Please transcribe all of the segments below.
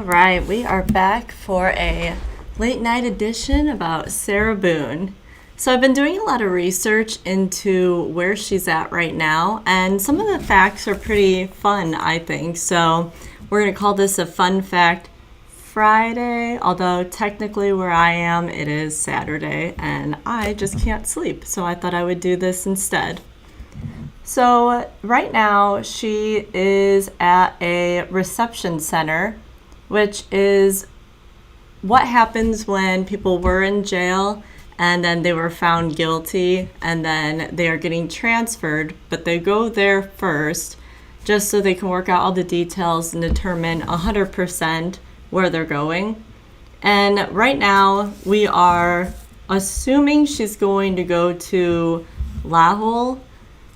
right, we are back for a late night edition about Sarah Boone. So I've been doing a lot of research into where she's at right now, and some of the facts are pretty fun, I think. So we're going to call this a Fun Fact Friday, although technically where I am, it is Saturday, and I just can't sleep. So I thought I would do this instead. So right now she is at a reception center, which is what happens when people were in jail and then they were found guilty and then they are getting transferred, but they go there first just so they can work out all the details and determine 100% where they're going. And right now we are assuming she's going to go to Lowell.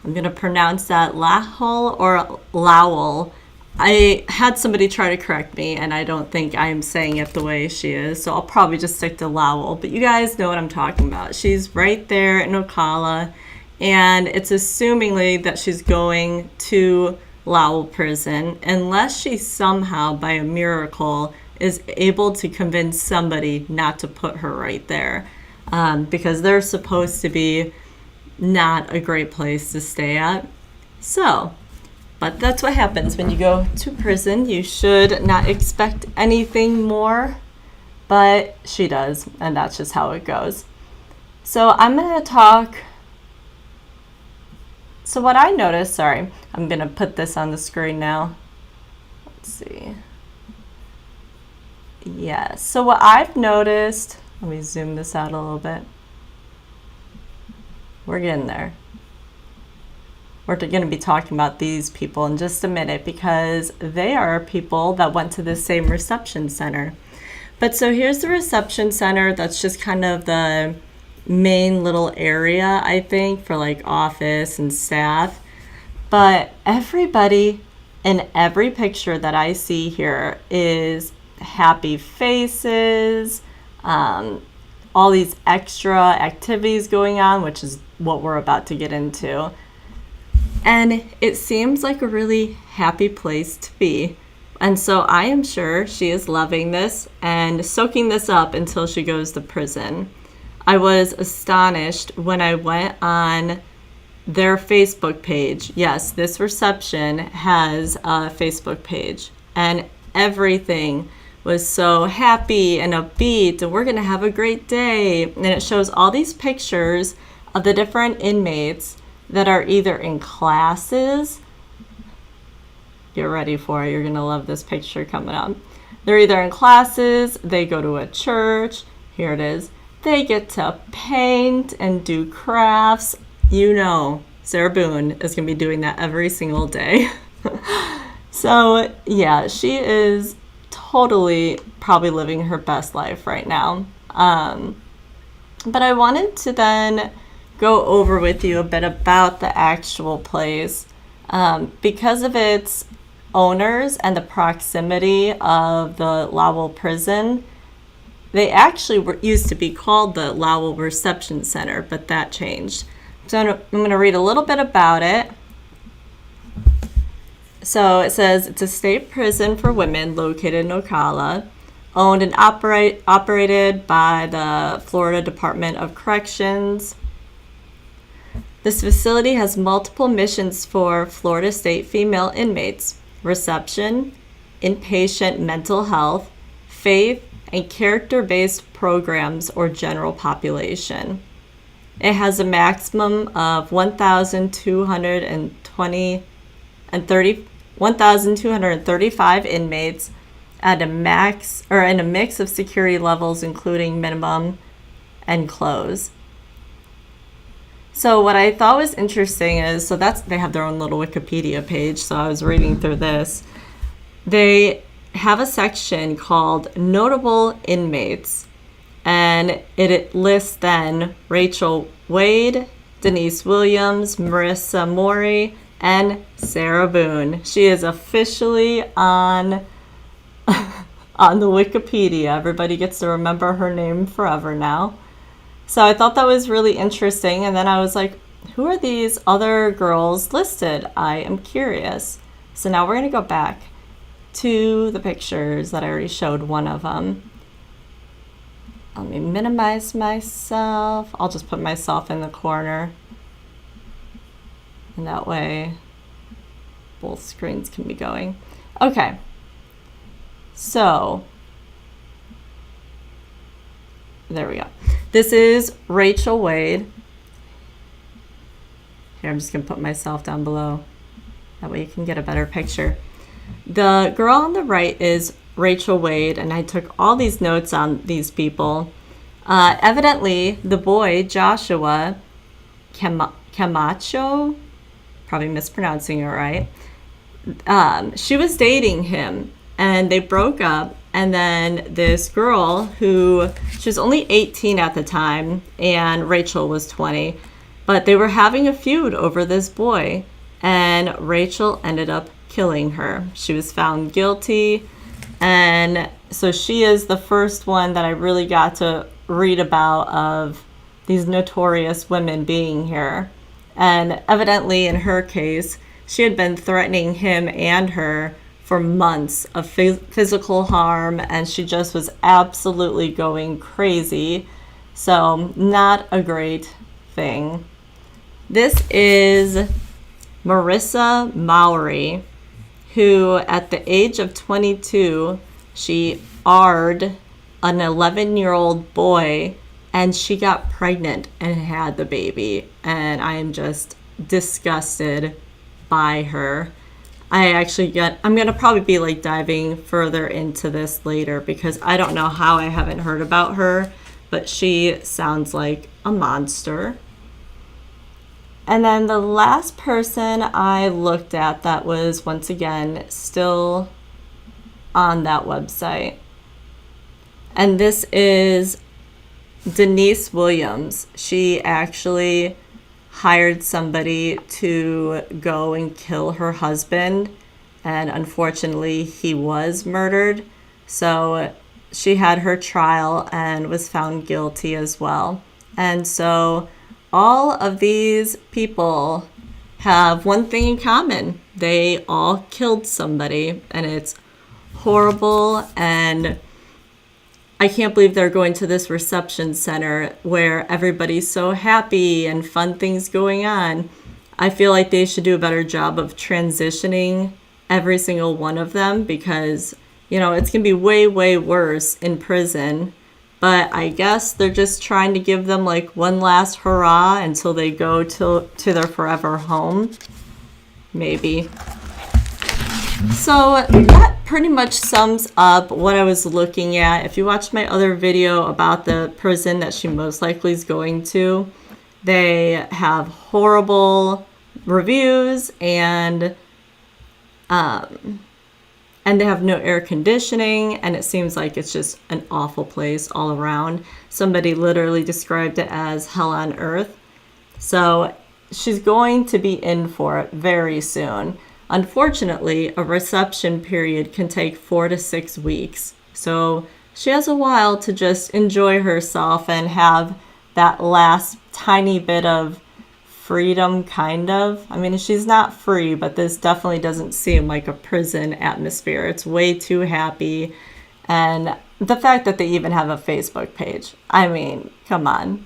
I'm going to pronounce that Lowell or Lowell. I had somebody try to correct me, and I don't think I'm saying it the way she is, so I'll probably just stick to Lowell. But you guys know what I'm talking about. She's right there in Ocala, and it's assumingly that she's going to Lowell prison, unless she somehow, by a miracle, is able to convince somebody not to put her right there, because they're supposed to be not a great place to stay at. So, but that's what happens when you go to prison. You should not expect anything more, but she does, and that's just how it goes. So I'm going to talk. So what I noticed, sorry, I'm going to put this on the screen now. Let's see. Yeah, so what I've noticed, let me zoom this out a little bit. We're getting there. We're going to be talking about these people in just a minute because they are people that went to the same reception center. But so here's the reception center. That's just kind of the main little area, I think, for like office and staff. But everybody in every picture that I see here is happy faces, all these extra activities going on, which is what we're about to get into. And it seems like a really happy place to be. And so I am sure she is loving this and soaking this up until she goes to prison. I was astonished when I went on their Facebook page. Yes, this reception has a Facebook page, and everything was so happy and upbeat, and we're going to have a great day. And it shows all these pictures of the different inmates that are either in classes. Get ready for it. You're going to love this picture coming up. They're either in classes, they go to a church. Here it is. They get to paint and do crafts. You know, Sarah Boone is going to be doing that every single day. So, yeah, she is totally probably living her best life right now. But I wanted to then go over with you a bit about the actual place. Because of its owners and the proximity of the Lowell prison, they actually used to be called the Lowell Reception Center, but that changed. So I'm going to read a little bit about it. So it says, it's a state prison for women located in Ocala, owned and operated by the Florida Department of Corrections. This facility has multiple missions for Florida State female inmates: reception, inpatient mental health, faith, and character-based programs or general population. It has a maximum of 1,235 inmates at a max or in a mix of security levels, including minimum and close. So what I thought was interesting is, they have their own little Wikipedia page, so I was reading through this. They have a section called Notable Inmates, and it lists then Rachel Wade, Denise Williams, Marissa Morey, and Sarah Boone. She is officially on the Wikipedia. Everybody gets to remember her name forever now. So I thought that was really interesting. And then I was like, who are these other girls listed? I am curious. So now we're going to go back. to the pictures that I already showed one of them. Let me minimize myself. I'll just put myself in the corner. And that way both screens can be going. Okay. So there we go. This is Rachel Wade. Here, I'm just going to put myself down below. That way you can get a better picture. The girl on the right is Rachel Wade, and I took all these notes on these people. Evidently, the boy, Joshua Camacho, probably mispronouncing it right, she was dating him, and they broke up. And then this girl who, she was only 18 at the time, and Rachel was 20, but they were having a feud over this boy, and Rachel ended up killing her. She was found guilty, and so she is the first one that I really got to read about of these notorious women being here. And evidently in her case, she had been threatening him and her for months of physical harm, and she just was absolutely going crazy. So not a great thing. This is Marissa Mowry, who at the age of 22, she AR'd an 11-year-old boy, and she got pregnant and had the baby. And I am just disgusted by her. I'm going to probably be like diving further into this later because I don't know how I haven't heard about her, but she sounds like a monster. And then the last person I looked at that was, once again, still on that website. And this is Denise Williams. She actually hired somebody to go and kill her husband, and unfortunately he was murdered. So she had her trial and was found guilty as well. And so all of these people have one thing in common. They all killed somebody, and it's horrible. And I can't believe they're going to this reception center where everybody's so happy and fun things going on. I feel like they should do a better job of transitioning every single one of them because, you know, it's going to be way, way worse in prison. But I guess they're just trying to give them like one last hurrah until they go to their forever home. Maybe. So that pretty much sums up what I was looking at. If you watched my other video about the prison that she most likely is going to, they have horrible reviews and they have no air conditioning, and it seems like it's just an awful place all around. Somebody literally described it as hell on earth. So she's going to be in for it very soon. Unfortunately, a reception period can take 4 to 6 weeks. So she has a while to just enjoy herself and have that last tiny bit of freedom, kind of. I mean, she's not free, but this definitely doesn't seem like a prison atmosphere. It's way too happy. And the fact that they even have a Facebook page, I mean, come on.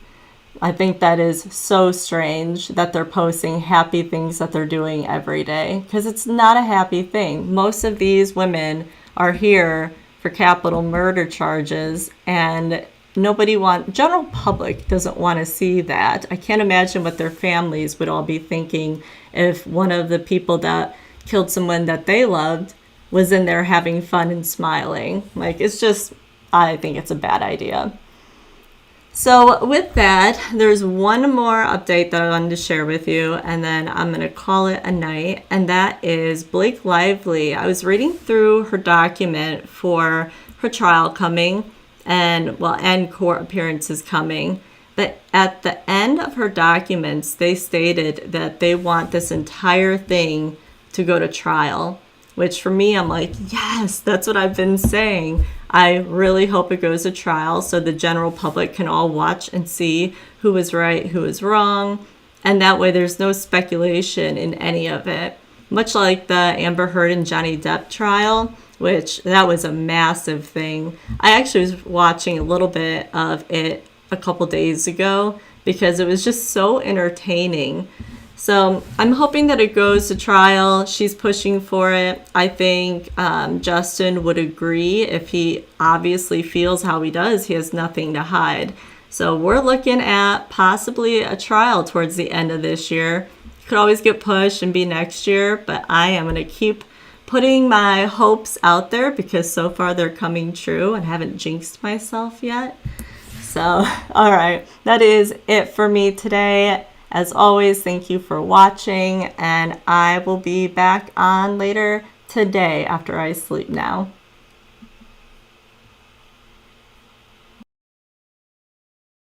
I think that is so strange that they're posting happy things that they're doing every day, because it's not a happy thing. Most of these women are here for capital murder charges, and general public doesn't want to see that. I can't imagine what their families would all be thinking if one of the people that killed someone that they loved was in there having fun and smiling. Like, it's just, I think it's a bad idea. So with that, there's one more update that I wanted to share with you, and then I'm going to call it a night, and that is Blake Lively. I was reading through her document for her trial coming, and court appearances coming, but at the end of her documents, they stated that they want this entire thing to go to trial, which for me, I'm like, yes, that's what I've been saying. I really hope it goes to trial so the general public can all watch and see who was right, who was wrong. And that way there's no speculation in any of it. Much like the Amber Heard and Johnny Depp trial, which that was a massive thing. I actually was watching a little bit of it a couple days ago because it was just so entertaining. So I'm hoping that it goes to trial. She's pushing for it. I think Justin would agree if he obviously feels how he does. He has nothing to hide. So we're looking at possibly a trial towards the end of this year. It could always get pushed and be next year, but I am going to keep putting my hopes out there because so far they're coming true and haven't jinxed myself yet. So, all right, that is it for me today. As always, thank you for watching, and I will be back on later today after I sleep now.